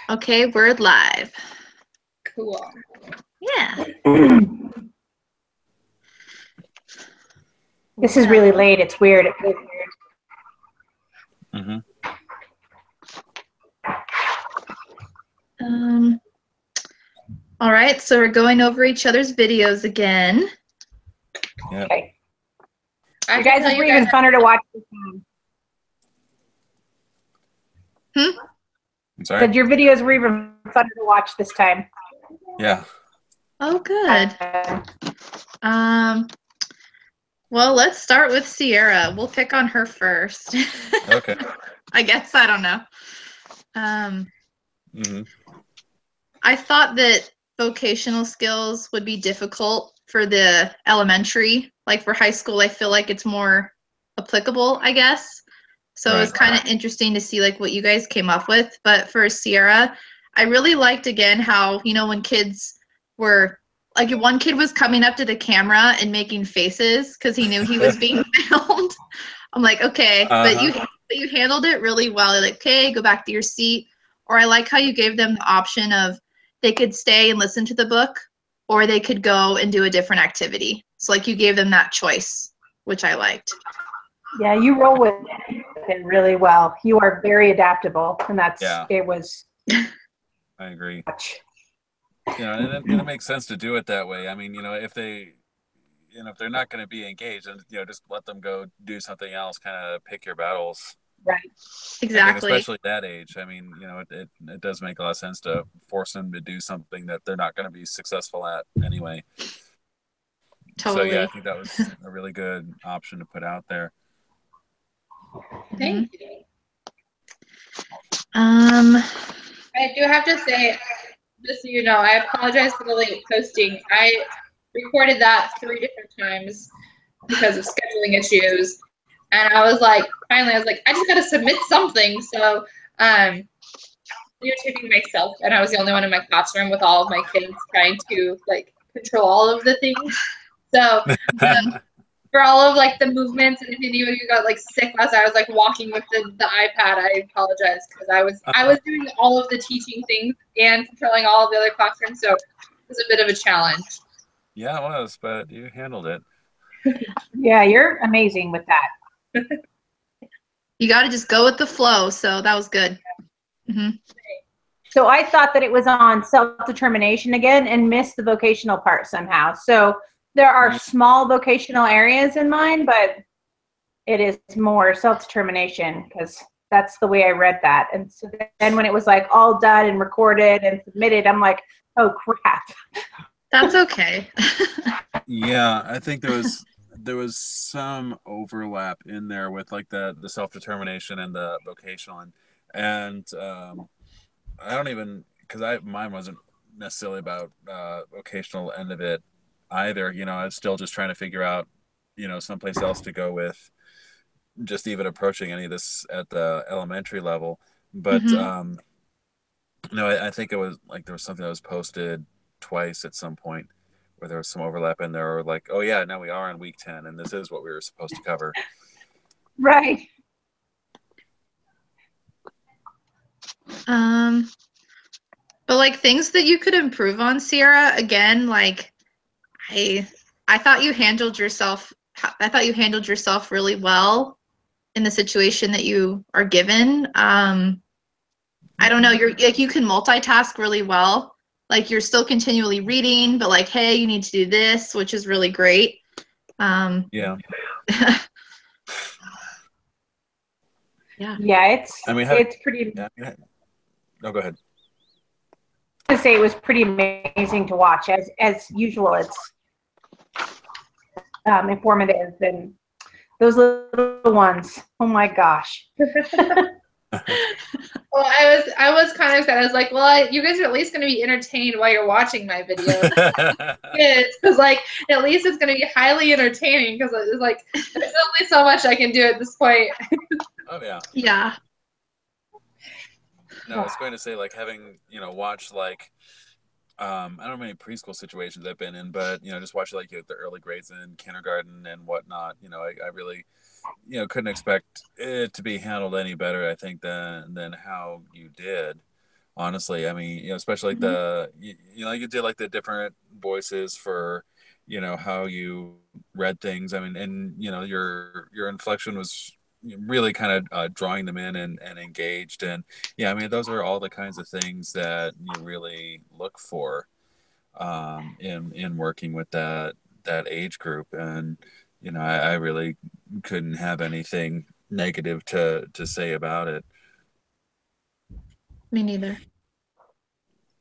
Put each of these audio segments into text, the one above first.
Okay, we're live. Cool. Yeah. This is really late. It's weird. It feels weird. Mm-hmm. All right, so we're going over each other's videos again. Yeah. Okay. You guys were even funner to watch this time. I'm sorry? Said your videos were even funner to watch this time. Yeah. Oh, good. Well, let's start with Sierra. We'll pick on her first. Okay. I guess, I don't know. I thought that vocational skills would be difficult for the elementary. Like for high school, I feel like it's more applicable, I guess. So it was kind of interesting to see like what you guys came up with. But for Sierra, I really liked again how, you know, when kids were like one kid was coming up to the camera and making faces because he knew he was being filmed. I'm like, okay, but you handled it really well. You're like, okay, go back to your seat. Or I like how you gave them the option of they could stay and listen to the book, or they could go and do a different activity. So like you gave them that choice, which I liked. Yeah, you roll with it really well. You are very adaptable, and it was. I agree. You know, and it makes sense to do it that way. I mean, you know, if they're not going to be engaged, and you know, just let them go do something else. Kind of pick your battles. Right. Exactly. Especially at that age. I mean, you know, it does make a lot of sense to force them to do something that they're not going to be successful at anyway. Totally. So yeah, I think that was a really good option to put out there. Thank you. I do have to say, just so you know, I apologize for the late posting. I recorded that 3 different times because of scheduling issues. And I was like, finally, I just got to submit something. So, videotaping myself, and I was the only one in my classroom with all of my kids trying to like control all of the things. So, for all of like the movements, and if any of you got like sick last night, I was like walking with the iPad. I apologize because I was doing all of the teaching things and controlling all of the other classrooms, so it was a bit of a challenge. Yeah, it was, but you handled it. Yeah, you're amazing with that. You got to just go with the flow, so that was good. So I thought that it was on self-determination again and missed the vocational part somehow. So there are small vocational areas in mine, but it is more self-determination because that's the way I read that. And so then when it was like all done and recorded and submitted, I'm like, oh crap. That's okay. Yeah, I think there was some overlap in there with like the self-determination and the vocational, and I don't even, because mine wasn't necessarily about vocational end of it either. You know, I was still just trying to figure out, you know, someplace else to go with just even approaching any of this at the elementary level. But no, I think it was like there was something that was posted twice at some point where there was some overlap in there, or like, oh yeah, now we are in week 10 and this is what we were supposed to cover. Right. But like things that you could improve on, Sierra, again, like I thought you handled yourself really well in the situation that you are given. I don't know, you're like you can multitask really well. Like you're still continually reading, but like, hey, you need to do this, which is really great. Yeah. Yeah, it's pretty. Yeah. No, go ahead. I say it was pretty amazing to watch. As usual, it's informative, and those little ones. Oh my gosh. Well, I was kind of excited. I was like, well, you guys are at least going to be entertained while you're watching my video. Because like at least it's going to be highly entertaining because it's like there's only so much I can do at this point. Oh yeah. Yeah. No, I was going to say, like, having, you know, watched like I don't know how many preschool situations I've been in, but you know, just watching like the early grades in kindergarten and whatnot, you know, I really, you know, couldn't expect it to be handled any better, I think, than how you did. honestly. I mean, especially like you did like the different voices for, how you read things. I mean, and your inflection was really kind of drawing them in and engaged. And yeah, I mean, those are all the kinds of things that you really look for in working with that age group. And I really couldn't have anything negative to say about it. Me neither.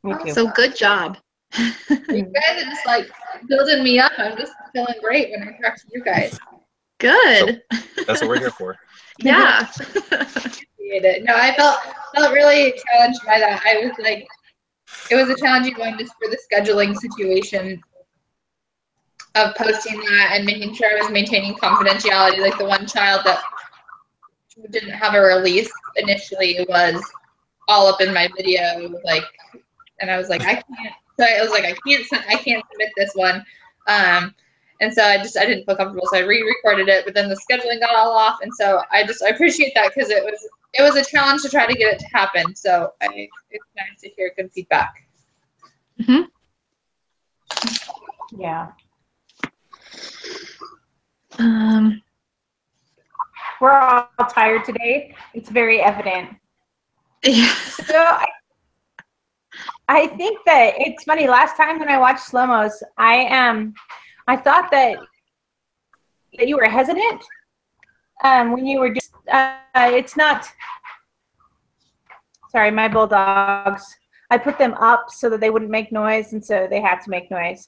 Me too. So good job. You guys are just like building me up. I'm just feeling great when I talk to you guys. Good. So that's what we're here for. Yeah. Appreciate it. No, I felt really challenged by that. I was like, it was a challenging one just for the scheduling situation of posting that and making sure I was maintaining confidentiality. Like the one child that didn't have a release initially was all up in my video, like, and I was like, I can't. So I was like, I can't submit this one. And so I didn't feel comfortable. So I re-recorded it, but then the scheduling got all off. And so I appreciate that because it was a challenge to try to get it to happen. So it's nice to hear good feedback. Mm-hmm. Yeah. We're all tired today. It's very evident. Yeah. So I think that it's funny. Last time when I watched slow-mos, I thought that you were hesitant when you were just. It's not. Sorry, my bulldogs. I put them up so that they wouldn't make noise, and so they had to make noise.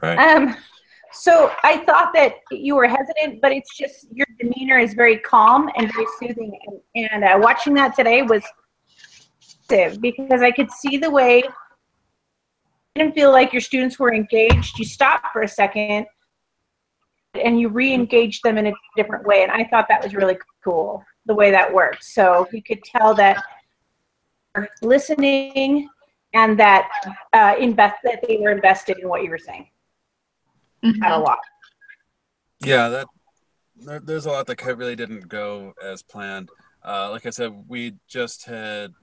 Right. So I thought that you were hesitant, but it's just your demeanor is very calm and very soothing. And watching that today was because I could see the way you didn't feel like your students were engaged. You stopped for a second and you re-engaged them in a different way. And I thought that was really cool, the way that worked. So you could tell that you're listening and that that they were invested in what you were saying. Mm-hmm. A lot. Yeah, there's a lot that really didn't go as planned. Like I said, we just had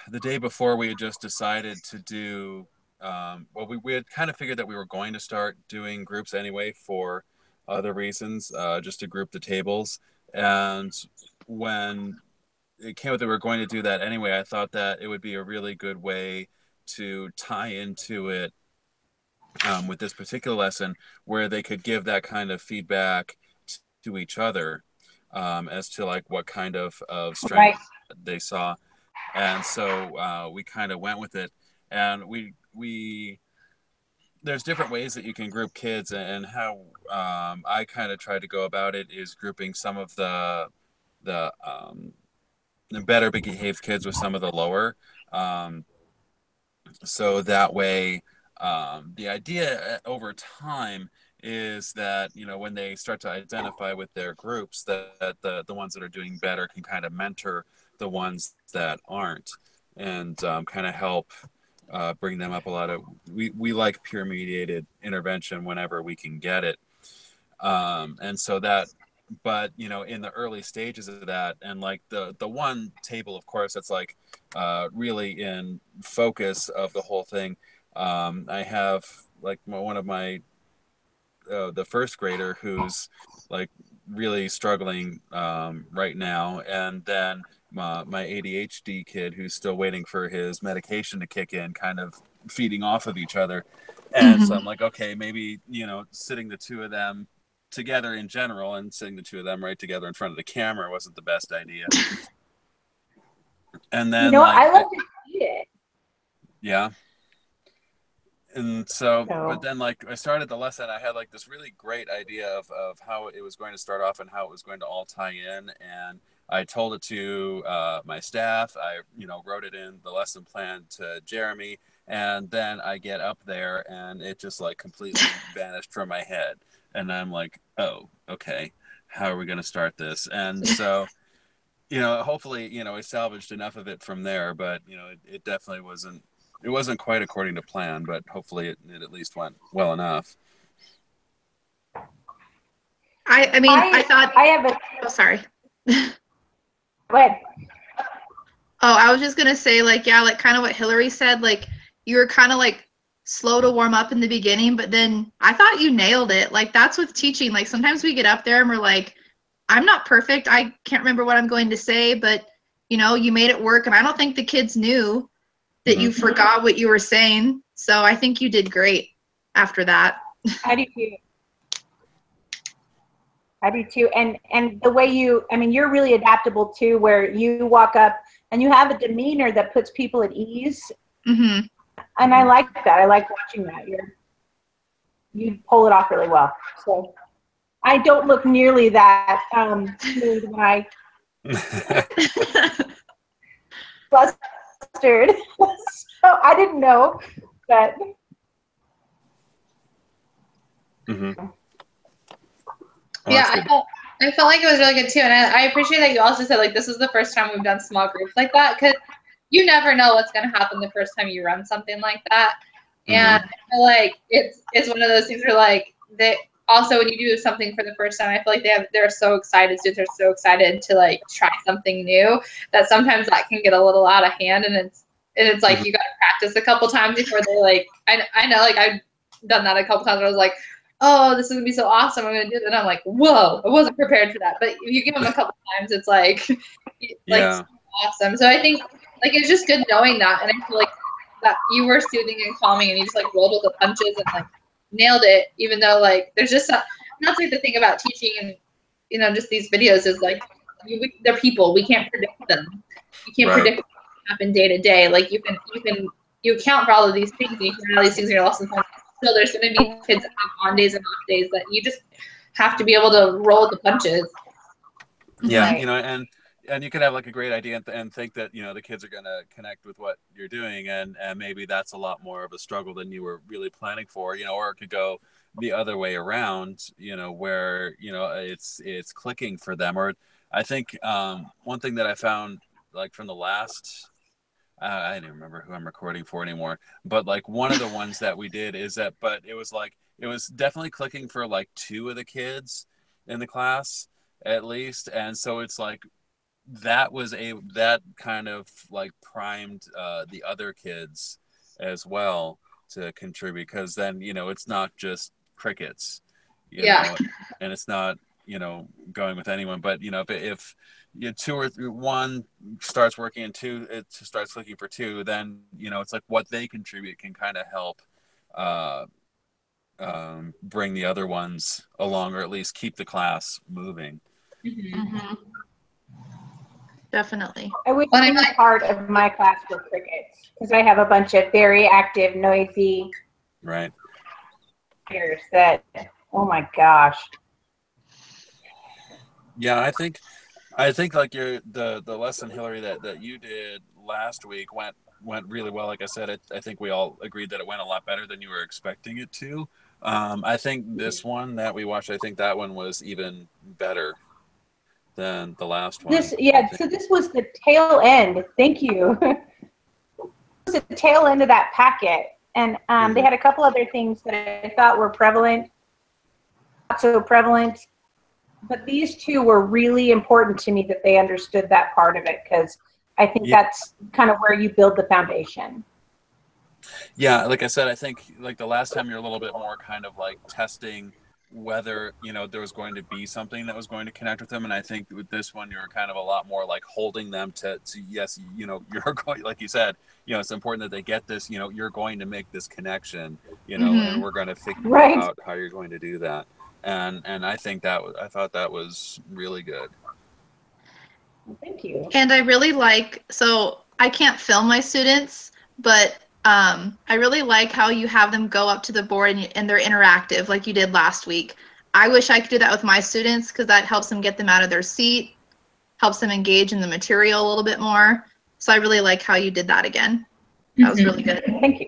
the day before we had just decided to do. Well, we had kind of figured that we were going to start doing groups anyway for other reasons, just to group the tables. And when it came out that we were going to do that anyway, I thought that it would be a really good way to tie into it with this particular lesson where they could give that kind of feedback to each other as to like what kind of strength they saw. And so we kind of went with it, and we there's different ways that you can group kids, and how I kind of tried to go about it is grouping some of the better behaved kids with some of the lower. So that way, the idea over time is that when they start to identify with their groups, that the ones that are doing better can kind of mentor the ones that aren't, and kind of help bring them up a lot of. We like peer mediated intervention whenever we can get it, and so that. But in the early stages of that, and like the one table, of course, that's like really in focus of the whole thing. I have like one of my the first grader who's like really struggling right now, and then my ADHD kid who's still waiting for his medication to kick in, kind of feeding off of each other. And so I'm like, okay, maybe sitting the two of them together in general and sitting the two of them right together in front of the camera wasn't the best idea. And then I love to see it. Yeah. And so, but then like I started the lesson, I had like this really great idea of how it was going to start off and how it was going to all tie in. And I told it to my staff. I, wrote it in the lesson plan to Jeremy. And then I get up there and it just like completely vanished from my head. And I'm like, oh, okay, how are we going to start this? And so, hopefully, I salvaged enough of it from there, but, it definitely wasn't quite according to plan, but hopefully it at least went well enough. I thought I have a. Oh, sorry. What? Oh, I was just gonna say, like, yeah, like kind of what Hillary said, like you were kind of like slow to warm up in the beginning, but then I thought you nailed it. Like that's with teaching. Like sometimes we get up there and we're like, I'm not perfect. I can't remember what I'm going to say, but you know, you made it work. And I don't think the kids knew that you forgot what you were saying. So I think you did great after that. I do too. I do too. And the way you, I mean, you're really adaptable too, where you walk up and you have a demeanor that puts people at ease. Mm-hmm. And I like that. I like watching that. You pull it off really well. So I don't look nearly that smooth when I flustered. So I didn't know, but Yeah, I felt like it was really good too, and I appreciate that you also said like this is the first time we've done small groups like that, because you never know what's going to happen the first time you run something like that. And I feel like it's one of those things where like that also when you do something for the first time, I feel like they're so excited, students are so excited to like try something new that sometimes that can get a little out of hand, and it's like you got to practice a couple times before they like I know like I've done that a couple times where I was like, oh, this is gonna be so awesome, I'm gonna do it, and I'm like, whoa, I wasn't prepared for that. But if you give them a couple times, it's like so awesome. So I think like it's just good knowing that, and I feel like that you were soothing and calming, and you just like rolled with the punches and like nailed it. Even though like there's just that's like the thing about teaching and you know just these videos is like they're people, we can't predict them. You can't predict what happen day to day. Like you account for all of these things, and you can have all these things in your lesson plan. So there's going to be kids that have on days and off days that you just have to be able to roll the punches. Yeah, you know, and you could have like a great idea and think that you know the kids are going to connect with what you're doing, and maybe that's a lot more of a struggle than you were really planning for, you know, or it could go the other way around, you know, where you know it's clicking for them. Or I think one thing that I found like from the last. I don't remember who I'm recording for anymore, but like one of the ones that we did is that, but it was like, it was definitely clicking for like two of the kids in the class at least. And so it's like, that kind of like primed the other kids as well to contribute. Cause then, you know, it's not just crickets, you know, and it's not, you know, going with anyone, but you know, if you two or one starts working and two it starts clicking for two, then you know it's like what they contribute can kind of help bring the other ones along, or at least keep the class moving. Definitely. I wish any part of my class were crickets because I have a bunch of very active, noisy peers that, oh my gosh. Yeah, I think like the lesson, Hillary, that you did last week went really well. Like I said, I think we all agreed that it went a lot better than you were expecting it to. I think this one that we watched, I think that one was even better than the last one. So this was the tail end. Thank you. It was the tail end of that packet, and they had a couple other things that I thought were prevalent, not so prevalent. But these two were really important to me that they understood that part of it, because I think that's kind of where you build the foundation. Yeah, like I said, I think like the last time you're a little bit more kind of like testing whether, you know, there was going to be something that was going to connect with them. And I think with this one, you're kind of a lot more like holding them to yes, you know, you're going, like you said, you know, it's important that they get this, you know, you're going to make this connection, you know, and we're going to figure out how you're going to do that. And I think I thought that was really good. Thank you. And I really like, so I can't film my students, but I really like how you have them go up to the board and they're interactive like you did last week. I wish I could do that with my students because that helps them get them out of their seat, helps them engage in the material a little bit more. So I really like how you did that again. That was really good. Thank you.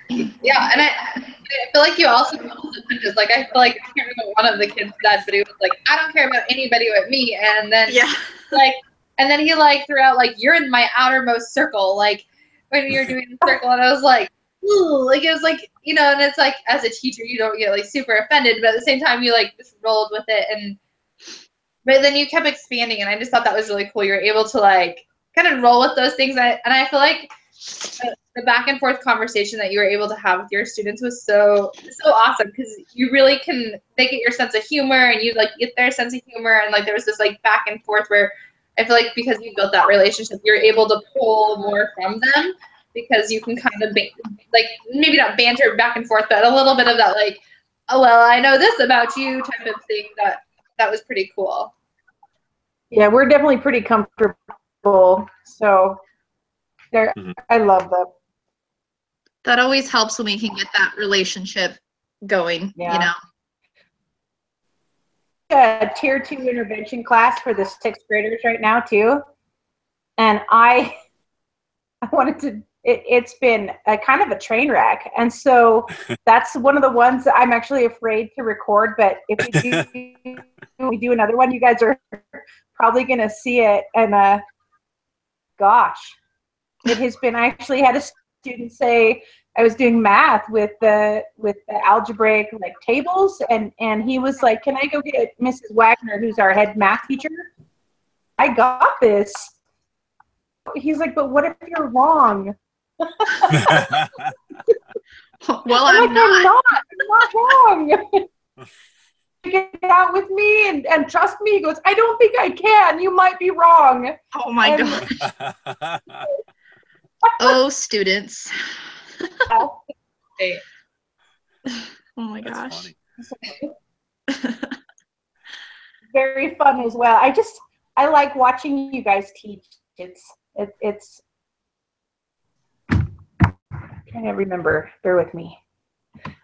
Yeah, and I feel like you also punches. Like I feel like I can't remember one of the kids said, but he was like, "I don't care about anybody but me," and then and then he like threw out like, "You're in my outermost circle," like when you're doing the circle, and I was like, ooh, like it was like, you know, and it's like as a teacher you don't get like super offended, but at the same time you like just rolled with it, and but then you kept expanding, and I just thought that was really cool. You're able to like kind of roll with those things, and I feel like the back and forth conversation that you were able to have with your students was so awesome, because you really they get your sense of humor, and you like get their sense of humor, and like there was this like back and forth where I feel like because you built that relationship, you're able to pull more from them, because you can kind of like maybe not banter back and forth, but a little bit of that like, oh well, I know this about you type of thing. That was pretty cool. Yeah, we're definitely pretty comfortable. So I love them. That always helps when we can get that relationship going, you know. A tier 2 intervention class for the 6th graders right now too, and I wanted to. It's been a kind of a train wreck, and so that's one of the ones that I'm actually afraid to record. But if we do another one, you guys are probably going to see it. And gosh, it has been. I actually had a student say I was doing math with the algebraic like tables, and he was like, "Can I go get Mrs. Wagner, who's our head math teacher? I got this." He's like, "But what if you're wrong?" Well, I'm not wrong. Get out with me and trust me. He goes, "I don't think I can. You might be wrong." Oh my God. Oh, students. Oh my gosh. Very fun as well. I like watching you guys teach. It's I can't remember. Bear with me.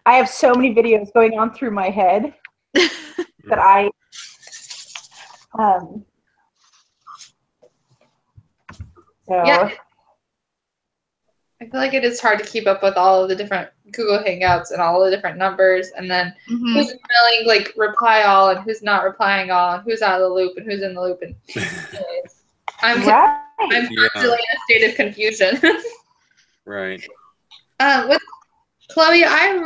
I have so many videos going on through my head that I yeah. I feel like it is hard to keep up with all of the different Google Hangouts and all the different numbers, and then who's emailing like reply all and who's not replying all, and who's out of the loop and who's in the loop. And I'm constantly in a state of confusion. Right. With Chloe, I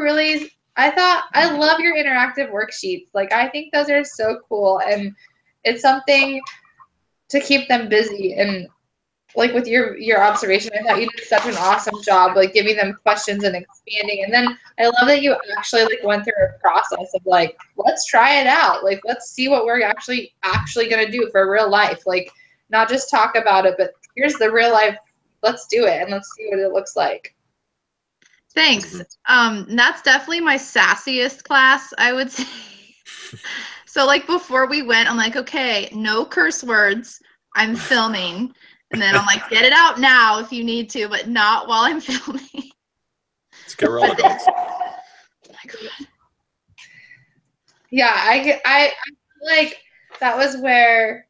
love your interactive worksheets. Like, I think those are so cool, and it's something to keep them busy. And like with your observation, I thought you did such an awesome job, like giving them questions and expanding. And then I love that you actually like went through a process of like, let's try it out. Like, let's see what we're actually gonna do for real life. Like, not just talk about it, but here's the real life. Let's do it and let's see what it looks like. Thanks. That's definitely my sassiest class, I would say. So like before we went, I'm like, okay, no curse words. I'm filming. And then I'm like, get it out now if you need to, but not while I'm filming. Let's get real adults. Oh my God. Yeah, I feel like that was where,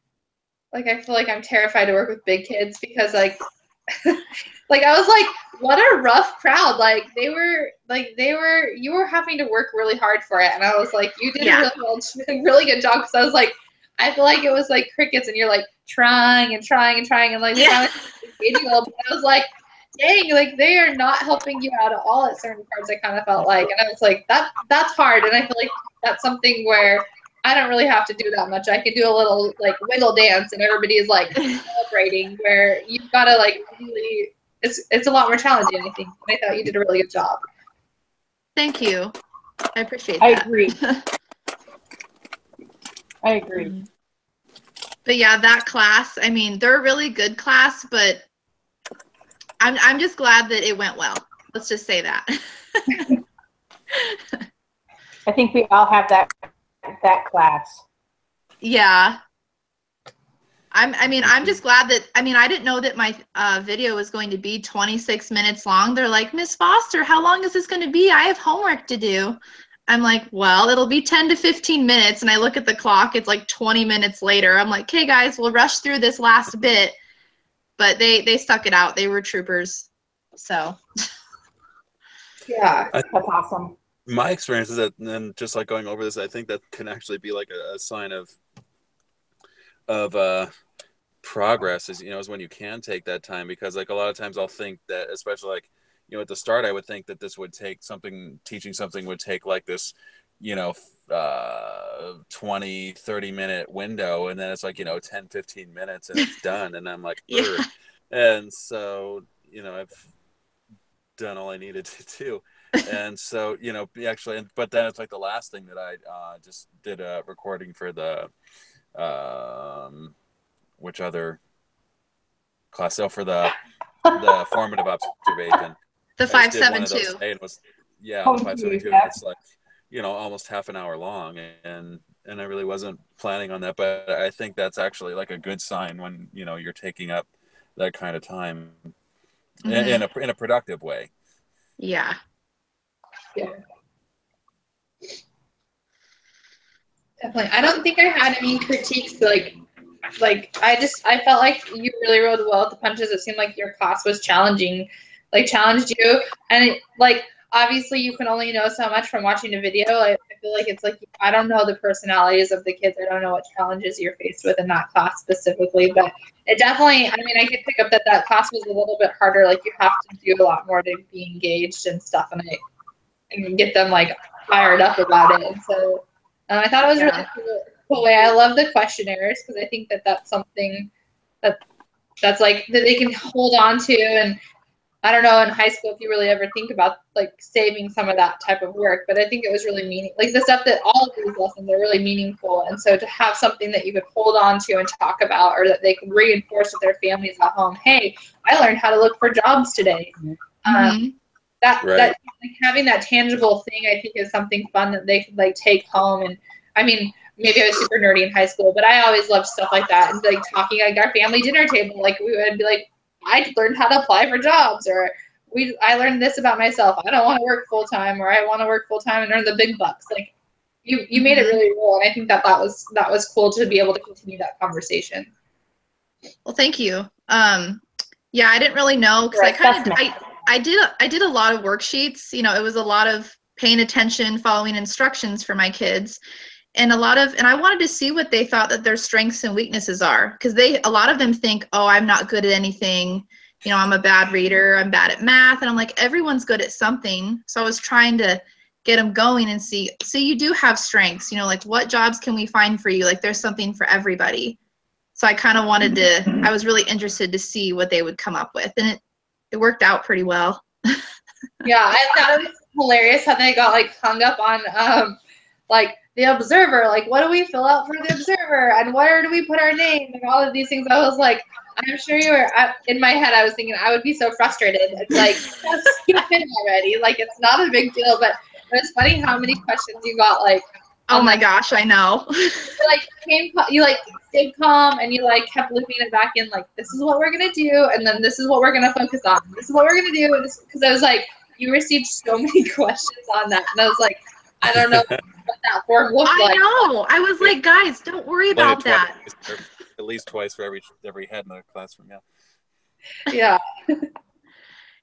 like, I feel like I'm terrified to work with big kids because like like I was like, what a rough crowd. Like you were having to work really hard for it, and I was like, you did a really good job, because I was like, I feel like it was like crickets, and you're like trying and trying and trying, and like engaging a little bit. I was like, dang, like they are not helping you out at all at certain parts. I kind of felt like, and I was like, that's hard, and I feel like that's something where I don't really have to do that much. I can do a little like wiggle dance, and everybody is like celebrating. Where you've got to like really, it's a lot more challenging, I think. And I thought you did a really good job. Thank you. I appreciate that. I agree. But yeah, that class, I mean, they're a really good class, but I'm just glad that it went well. Let's just say that. I think we all have that class. Yeah. I'm just glad that, I didn't know that my video was going to be 26 minutes long. They're like, Miss Foster, how long is this going to be? I have homework to do. I'm like, well, it'll be 10 to 15 minutes. And I look at the clock, it's like 20 minutes later. I'm like, okay, guys, we'll rush through this last bit. But they stuck it out. They were troopers. So. Yeah. That's awesome. My experience is that, and just like going over this, I think that can actually be like a sign of progress, is when you can take that time, because like a lot of times I'll think that, especially like, at the start, I would think that this would take teaching something would take like this you know, 20, 30-minute window, and then it's like, 10, 15 minutes and it's done. And I'm like, Yeah. And so, I've done all I needed to do. And so, actually, but then it's like the last thing that I just did a recording for the, which other class? So for the formative observation, The I just did one of those 572. today, and it was, the Oh, 572, and yeah. it's like, almost half an hour long, and I really wasn't planning on that, but I think that's actually like a good sign when, you're taking up that kind of time in a productive way. Yeah. Yeah. Definitely. I don't think I had any critiques. I felt like you really rode well with the punches. It seemed like your class was challenging, challenged you, and obviously you can only know so much from watching a video. I feel like it's like I don't know the personalities of the kids. I don't know what challenges you're faced with in that class specifically, but it definitely. I mean, I could pick up that class was a little bit harder. Like you have to do a lot more to be engaged and stuff, and get them fired up about it. And so I thought it was really cool way. I love the questionnaires because I think that's something that's that they can hold on to. And I don't know in high school if you really ever think about saving some of that type of work, but I think it was really the stuff that all of these lessons are really meaningful. And so to have something that you could hold on to and talk about, or that they can reinforce with their families at home. Hey, I learned how to look for jobs today. That having that tangible thing, I think, is something fun that they could take home. And I mean, maybe I was super nerdy in high school, but I always loved stuff like that. And talking our family dinner table, we would be I learned how to apply for jobs, or I learned this about myself. I don't want to work full time, or I want to work full time and earn the big bucks. You made it really real, and I think that was cool to be able to continue that conversation. Well, thank you. Yeah, I didn't really know because I did a lot of worksheets. It was a lot of paying attention, following instructions for my kids, and I wanted to see what they thought that their strengths and weaknesses are, because a lot of them think, oh, I'm not good at anything. I'm a bad reader. I'm bad at math. And I'm like, everyone's good at something. So I was trying to get them going and see, so you do have strengths, what jobs can we find for you? There's something for everybody. So I kind of I was really interested to see what they would come up with. And it worked out pretty well. Yeah, I thought it was hilarious how they got hung up on the observer. What do we fill out for the observer, and where do we put our name, and all of these things. I was like, I'm sure you were. In my head, I was thinking I would be so frustrated. It's so stupid already. It's not a big deal, but it was funny how many questions you got. Oh my gosh, I know. You stayed calm, and you kept looping it back in. This is what we're gonna do, and then this is what we're gonna focus on. This is what we're gonna do, because I was you received so many questions on that, and I was I don't know what that form looked like. I know. I was like, guys, don't worry about that. At least twice for every head in the classroom. Yeah.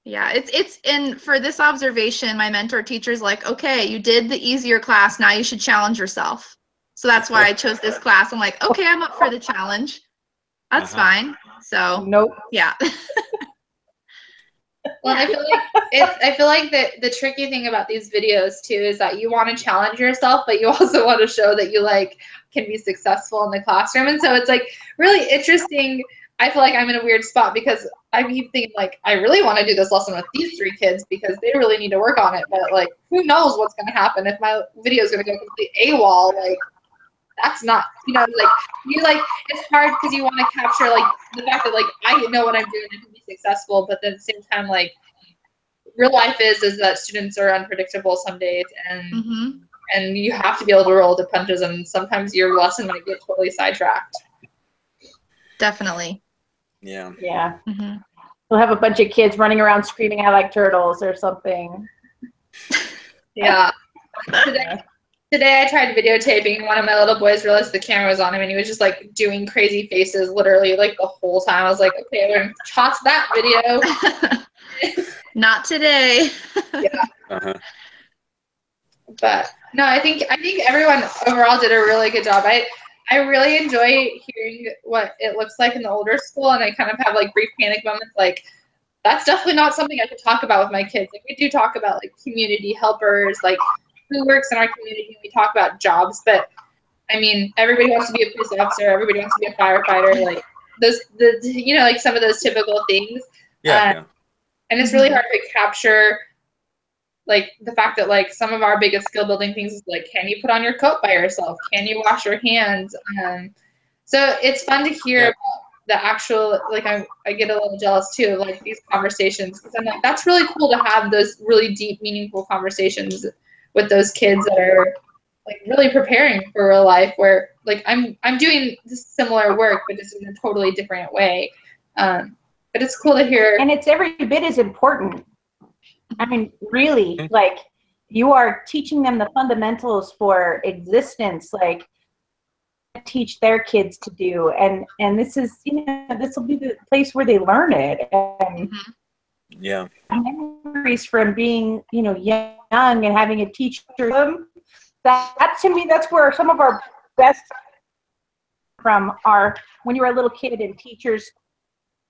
Yeah, it's and for this observation, my mentor teacher's like, okay, you did the easier class, now you should challenge yourself. So that's why I chose this class. I'm like, okay, I'm up for the challenge. That's fine. So nope. Yeah. Well, I feel like the tricky thing about these videos too is that you want to challenge yourself, but you also want to show that you can be successful in the classroom. And so it's really interesting. I feel like I'm in a weird spot because I keep thinking I really want to do this lesson with these 3 kids because they really need to work on it. But who knows what's going to happen if my video is going to go complete AWOL? That's not, it's hard because you want to capture the fact that I know what I'm doing, I can be successful, but then at the same time real life is that students are unpredictable some days, and you have to be able to roll the punches, and sometimes your lesson might get totally sidetracked. Definitely. Yeah. Yeah. We'll have a bunch of kids running around screaming out like turtles or something. Yeah. Today I tried videotaping, and one of my little boys realized the camera was on him, and he was just doing crazy faces literally the whole time. I was like, okay, we're gonna toss that video. Not today. Yeah. But no, I think everyone overall did a really good job. I really enjoy hearing what it looks like in the older school, and I kind of have brief panic moments. That's definitely not something I could talk about with my kids. We do talk about community helpers, who works in our community, we talk about jobs, but I mean, everybody wants to be a police officer, everybody wants to be a firefighter, like like some of those typical things. Yeah. And it's really hard to capture like the fact that like some of our biggest skill building things is like, can you put on your coat by yourself? Can you wash your hands? So it's fun to hear about the actual, like I get a little jealous too of like these conversations, because I'm like, that's really cool to have those really deep, meaningful conversations with those kids that are like really preparing for real life, where like I'm doing this similar work, but just in a totally different way. But it's cool to hear. And it's every bit as important. I mean, really, like you are teaching them the fundamentals for existence, like teach their kids to do. And this is, this will be the place where they learn it. And memories from being, young and having a teacher them. That to me, that's where some of our best from are when you were a little kid and teachers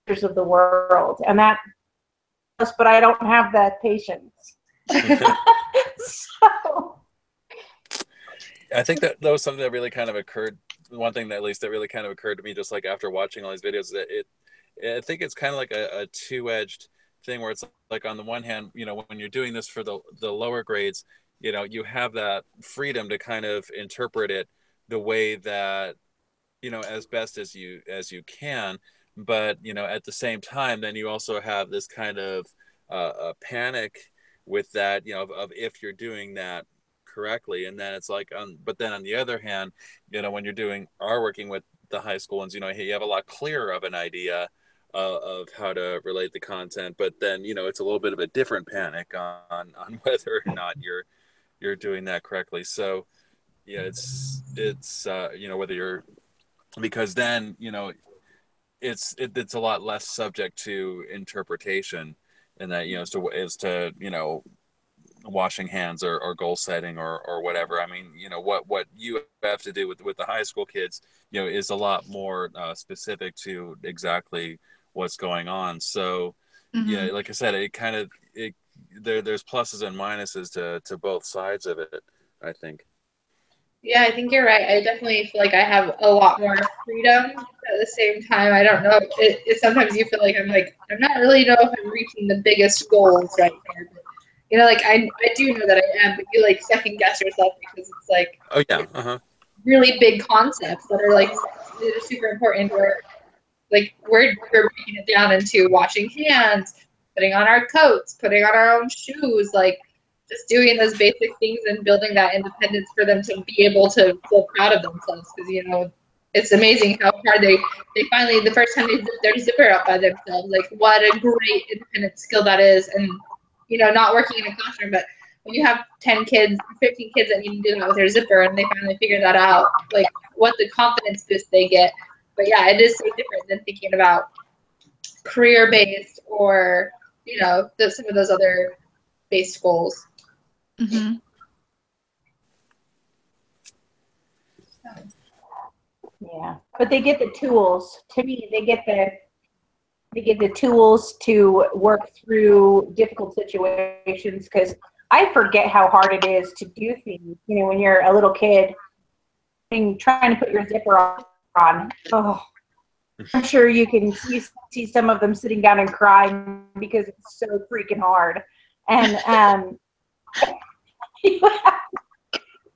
of the world. And that, but I don't have that patience. So. I think that was something that really kind of occurred. One thing that at least that really kind of occurred to me just like after watching all these videos, that I think it's kind of like a two-edged thing, where it's like on the one hand, when you're doing this for the lower grades, you have that freedom to kind of interpret it the way that, as best as you can. But, at the same time, then you also have this kind of panic with that, of if you're doing that correctly. And then it's like, but then on the other hand, when you're working with the high school ones, you have a lot clearer of an idea of how to relate the content. But then, it's a little bit of a different panic on whether or not you're doing that correctly. So, it's whether you're, because then, it's a lot less subject to interpretation, and that, as to washing hands or goal setting or whatever. I mean, what you have to do with the high school kids, is a lot more specific to exactly what's going on. So like I said, there's pluses and minuses to both sides of it, I think. Yeah, I think you're right. I definitely feel like I have a lot more freedom. At the same time, I don't know. It sometimes you feel like I'm not really know if I'm reaching the biggest goals right here. But, like I do know that I am, but you like second guess yourself, because it's like really big concepts that are like super important. Where like we're breaking it down into washing hands, putting on our coats, putting on our own shoes, like just doing those basic things and building that independence for them to be able to feel proud of themselves. Because it's amazing how hard they finally, the first time they zip their zipper up by themselves, like what a great independent skill that is. And not working in a classroom, but when you have 10 kids, 15 kids that need to do that with their zipper, and they finally figure that out, like what the confidence boost they get. But yeah, it is so different than thinking about career-based or some of those other based goals. Mm-hmm. Yeah, but they get the tools. To me, they get the tools to work through difficult situations, because I forget how hard it is to do things. When you're a little kid and trying to put your zipper on. Oh, I'm sure you can see some of them sitting down and crying because it's so freaking hard. And you have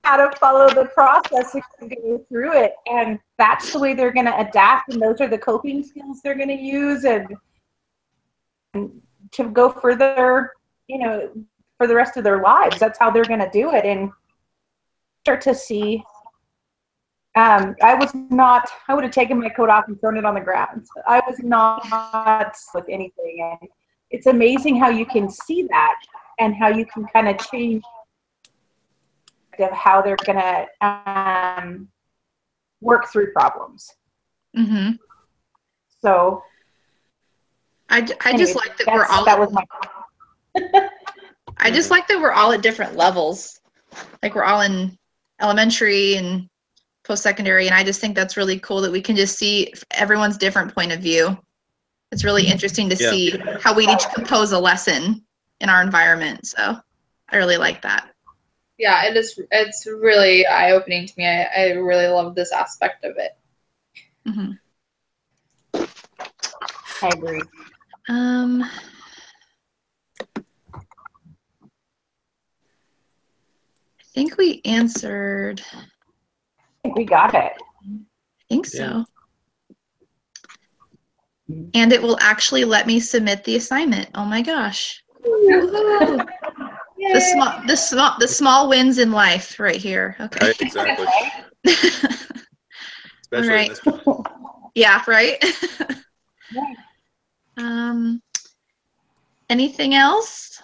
how to follow the process and go through it, and that's the way they're going to adapt, and those are the coping skills they're going to use and to go further, for the rest of their lives. That's how they're going to do it. And start to see, I would have taken my coat off and thrown it on the ground. I was not with anything. And it's amazing how you can see that and how you can kind of change of how they're going to work through problems. Mm-hmm. So I just like that we're all. That was my. I just like that we're all at different levels. Like we're all in elementary and post-secondary, and I just think that's really cool that we can just see everyone's different point of view. It's really interesting to see how we each compose a lesson in our environment. So I really like that. yeah, it's really eye-opening to me. I really love this aspect of it. Mm-hmm. I agree. I think we answered. I think we got it. I think so. Yeah. And it will actually let me submit the assignment. Oh my gosh. Woohoo. The small wins in life right here. Okay. Right, exactly. All Especially in right. this. Yeah, right? Anything else?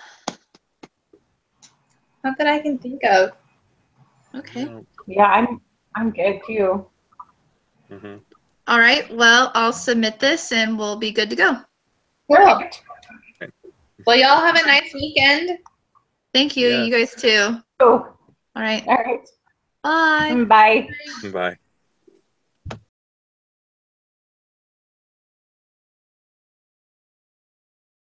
Not that I can think of. Okay. No. Yeah, I'm good too. Mm-hmm. All right. Well, I'll submit this and we'll be good to go. Cool. Well, y'all have a nice weekend. Thank you. Yeah. You guys too. Oh, All right. all right. Bye. Bye. Bye.